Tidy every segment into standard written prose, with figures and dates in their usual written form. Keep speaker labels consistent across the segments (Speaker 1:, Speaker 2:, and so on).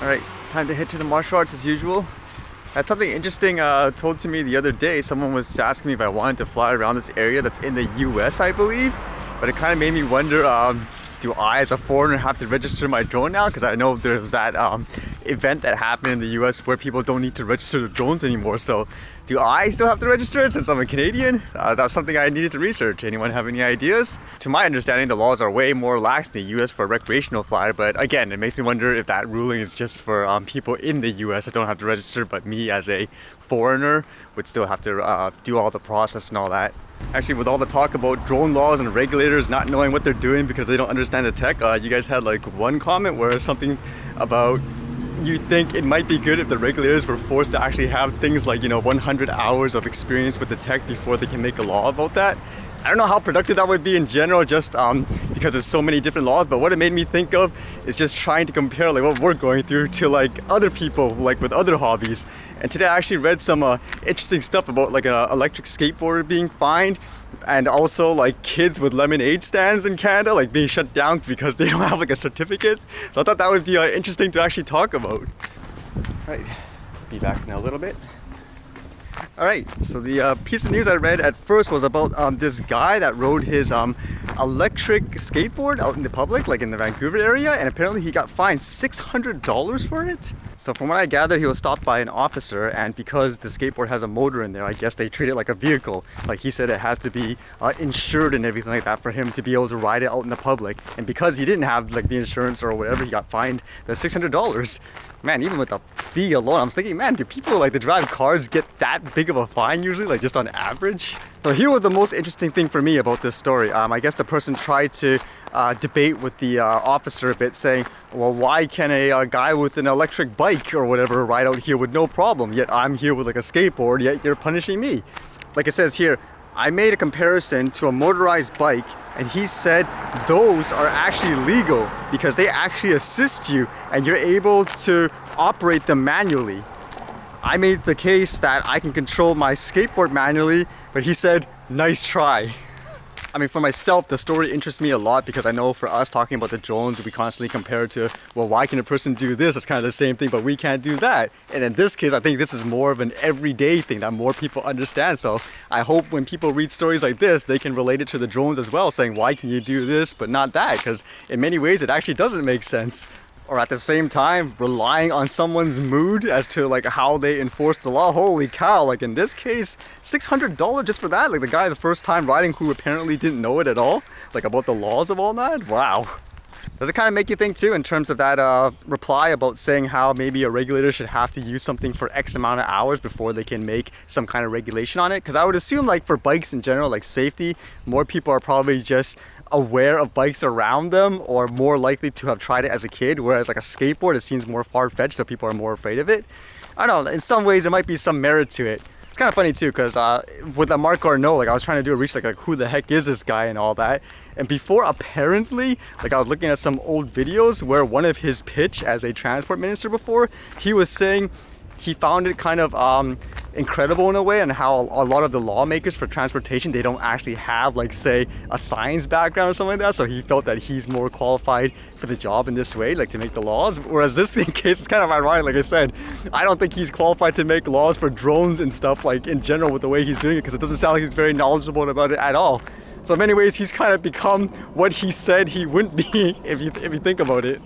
Speaker 1: Alright, time to head to the martial arts as usual. Had something interesting told to me the other day. Someone was asking me if I wanted to fly around this area that's in the US, I believe. But it kind of made me wonder, do I as a foreigner have to register my drone now? Because I know there was that event that happened in the US where people don't need to register their drones anymore. So do I still have to register it since I'm a Canadian? That's something I needed to research. Anyone have any ideas? To my understanding, the laws are way more lax in the US for a recreational flyer. But again, it makes me wonder if that ruling is just for people in the US that don't have to register, but me as a foreigner would still have to do all the process and all that. Actually, with all the talk about drone laws and regulators not knowing what they're doing because they don't understand the tech, you guys had like one comment where something about you think it might be good if the regulators were forced to actually have things like, 100 hours of experience with the tech before they can make a law about that. I don't know how productive that would be in general, just because there's so many different laws, but what it made me think of is just trying to compare like what we're going through to like other people like with other hobbies. And today I actually read some interesting stuff about like an electric skateboarder being fined, and also like kids with lemonade stands in Canada like being shut down because they don't have like a certificate. So I thought that would be interesting to actually talk about. Right, be back in a little bit. Alright, so the piece of news I read at first was about this guy that rode his electric skateboard out in the public, like in the Vancouver area, and apparently he got fined $600 for it. So from what I gather, he was stopped by an officer, and because the skateboard has a motor in there, I guess they treat it like a vehicle. Like he said, it has to be insured and everything like that for him to be able to ride it out in the public. And because he didn't have like the insurance or whatever, he got fined the $600. Man, even with the fee alone, I'm thinking, man, do people like that drive cars get that big of a fine usually, like just on average? So here was the most interesting thing for me about this story. I guess the person tried to debate with the officer a bit, saying, well, why can a guy with an electric bike or whatever ride out here with no problem, yet I'm here with like a skateboard, yet you're punishing me? Like it says here, I made a comparison to a motorized bike, and he said those are actually legal because they actually assist you and you're able to operate them manually. I made the case that I can control my skateboard manually, but he said, nice try. I mean, for myself, the story interests me a lot because I know for us talking about the drones, we constantly compare it to, well, why can a person do this? It's kind of the same thing, but we can't do that. And in this case, I think this is more of an everyday thing that more people understand. So I hope when people read stories like this, they can relate it to the drones as well, saying, why can you do this but not that? Because in many ways, it actually doesn't make sense. Or at the same time, relying on someone's mood as to like how they enforce the law. Holy cow, like in this case, $600 just for that? Like the guy the first time riding who apparently didn't know it at all? Like about the laws of all that? Wow. Does it kind of make you think too in terms of that reply about saying how maybe a regulator should have to use something for X amount of hours before they can make some kind of regulation on it? Because I would assume like for bikes in general, like safety, more people are probably just aware of bikes around them or more likely to have tried it as a kid, whereas like a skateboard, it seems more far-fetched, so people are more afraid of it. I don't know, in some ways there might be some merit to it. It's kind of funny too, because with the Marc Garneau, like I was trying to do a research like who the heck is this guy and all that, and before apparently, like I was looking at some old videos where one of his pitch as a transport minister before, he was saying he found it kind of incredible in a way, and how a lot of the lawmakers for transportation, they don't actually have like say a science background or something like that, so he felt that he's more qualified for the job in this way, like to make the laws. Whereas this case is kind of ironic. Like I said, I don't think he's qualified to make laws for drones and stuff like in general with the way he's doing it, because it doesn't sound like he's very knowledgeable about it at all. So in many ways he's kind of become what he said he wouldn't be if you think about it.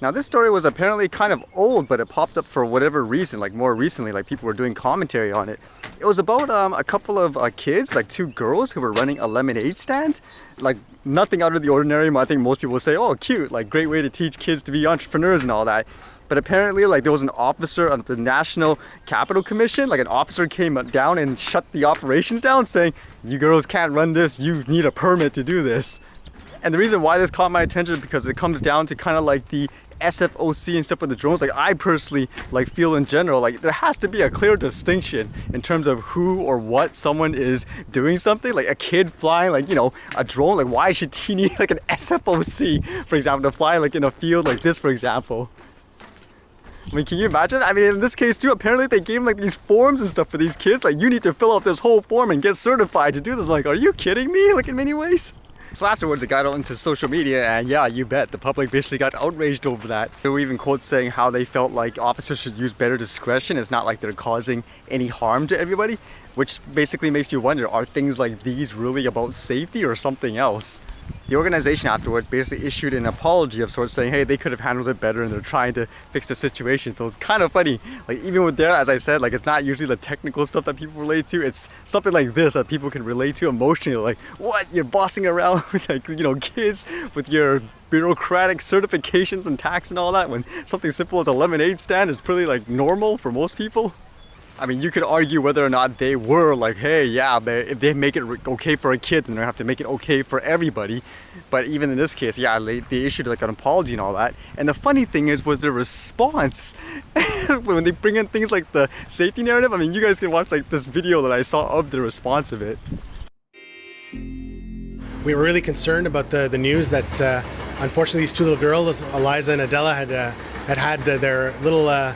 Speaker 1: Now this story was apparently kind of old, but it popped up for whatever reason, like more recently, like people were doing commentary on it. It was about a couple of kids, like two girls who were running a lemonade stand. Like nothing out of the ordinary. I think most people would say, oh cute, like great way to teach kids to be entrepreneurs and all that. But apparently like there was an officer of the National Capital Commission, like an officer came down and shut the operations down saying, you girls can't run this, you need a permit to do this. And the reason why this caught my attention is because it comes down to kind of like the SFOC and stuff with the drones. Like I personally like feel in general like there has to be a clear distinction in terms of who or what someone is doing something. Like a kid flying like a drone, like why should he need like an SFOC for example to fly like in a field like this for example? I mean, can you imagine? I mean, in this case too, apparently they gave like these forms and stuff for these kids, like you need to fill out this whole form and get certified to do this. Like, are you kidding me? Like in many ways. So afterwards, it got out into social media, and yeah, you bet, the public basically got outraged over that. There were even quotes saying how they felt like officers should use better discretion. It's not like they're causing any harm to everybody, which basically makes you wonder, are things like these really about safety or something else? The organization afterwards basically issued an apology of sorts, saying, hey, they could have handled it better and they're trying to fix the situation. So it's kind of funny. Like, even with there, as I said, like, it's not usually the technical stuff that people relate to. It's something like this that people can relate to emotionally. Like, what? You're bossing around with, like, you know, kids with your bureaucratic certifications and tax and all that, when something simple as a lemonade stand is pretty, like, normal for most people. I mean, you could argue whether or not they were like, hey, yeah, if they make it okay for a kid, then they have to make it okay for everybody. But even in this case, yeah, they issued like an apology and all that. And the funny thing was their response when they bring in things like the safety narrative. I mean, you guys can watch like this video that I saw of the response of it.
Speaker 2: We were really concerned about the news that unfortunately these two little girls, Eliza and Adela, had their little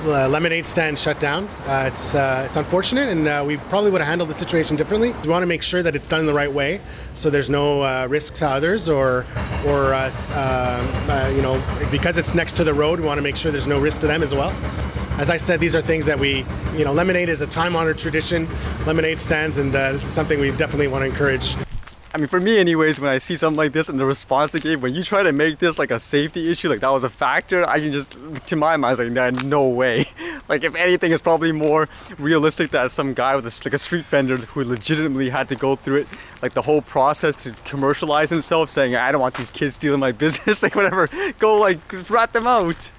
Speaker 2: lemonade stand shut down. It's unfortunate, and we probably would have handled the situation differently. We want to make sure that it's done in the right way, so there's no risk to others, or you know, because it's next to the road, we want to make sure there's no risk to them as well. As I said, these are things that you know, lemonade is a time-honored tradition, lemonade stands, and this is something we definitely want to encourage.
Speaker 1: I mean, for me anyways, when I see something like this and the response they gave, when you try to make this like a safety issue, like that was a factor, I can just, to my mind, I was like, no way. Like, if anything, it's probably more realistic that some guy with like a street vendor who legitimately had to go through it, like the whole process to commercialize himself, saying, I don't want these kids stealing my business, like whatever, go like rat them out.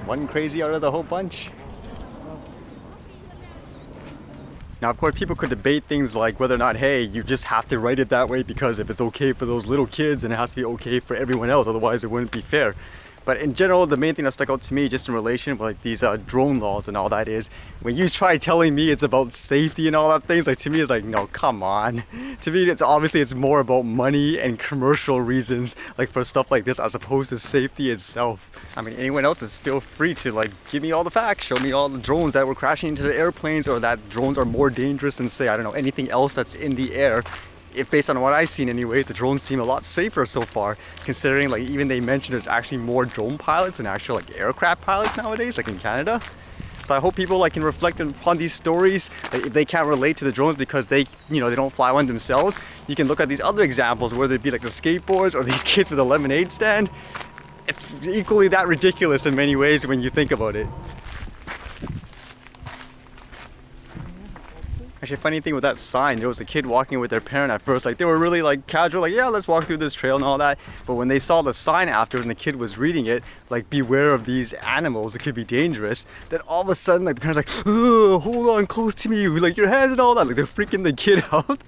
Speaker 1: One crazy out of the whole bunch. Now, of course, people could debate things like whether or not, hey, you just have to write it that way because if it's okay for those little kids, then it has to be okay for everyone else, otherwise it wouldn't be fair. But in general, the main thing that stuck out to me just in relation with like these drone laws and all that is, when you try telling me it's about safety and all that things, like to me it's like, no, come on. To me, it's more about money and commercial reasons, like for stuff like this, as opposed to safety itself. I mean, anyone else is feel free to like give me all the facts, show me all the drones that were crashing into the airplanes, or that drones are more dangerous than, say, I don't know, anything else that's in the air. If based on what I've seen anyways, the drones seem a lot safer so far, considering like even they mentioned there's actually more drone pilots than actual like aircraft pilots nowadays, like in Canada. So I hope people like can reflect upon these stories. Like, if they can't relate to the drones because they don't fly one themselves, you can look at these other examples, whether it be like the skateboards or these kids with a lemonade stand. It's equally that ridiculous in many ways when you think about it. Actually, funny thing with that sign, there was a kid walking with their parent at first, like they were really like casual, like yeah, let's walk through this trail and all that. But when they saw the sign after and the kid was reading it, like beware of these animals, it could be dangerous, then all of a sudden like the parents like, oh, hold on close to me, like your hands and all that, like they're freaking the kid out.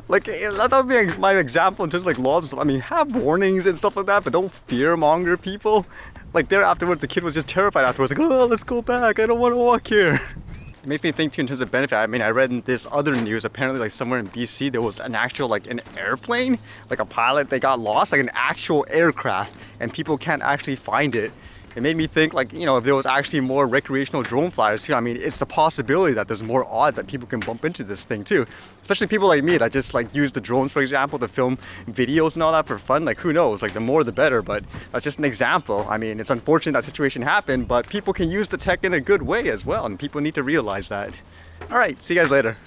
Speaker 1: Like that would be like, my example in terms of like laws and stuff. I mean, have warnings and stuff like that, but don't fear monger people. Like there afterwards, the kid was just terrified afterwards, like, oh, let's go back, I don't want to walk here. It makes me think too in terms of benefit. I mean, I read in this other news, apparently like somewhere in BC, there was an actual like an airplane, like a pilot, they got lost, like an actual aircraft, and people can't actually find it. It made me think like, you know, if there was actually more recreational drone flyers here, I mean, it's a possibility that there's more odds that people can bump into this thing too. Especially people like me that just like use the drones, for example, to film videos and all that for fun. Like who knows, like the more the better, but that's just an example. I mean, it's unfortunate that situation happened, but people can use the tech in a good way as well, and people need to realize that. All right, see you guys later.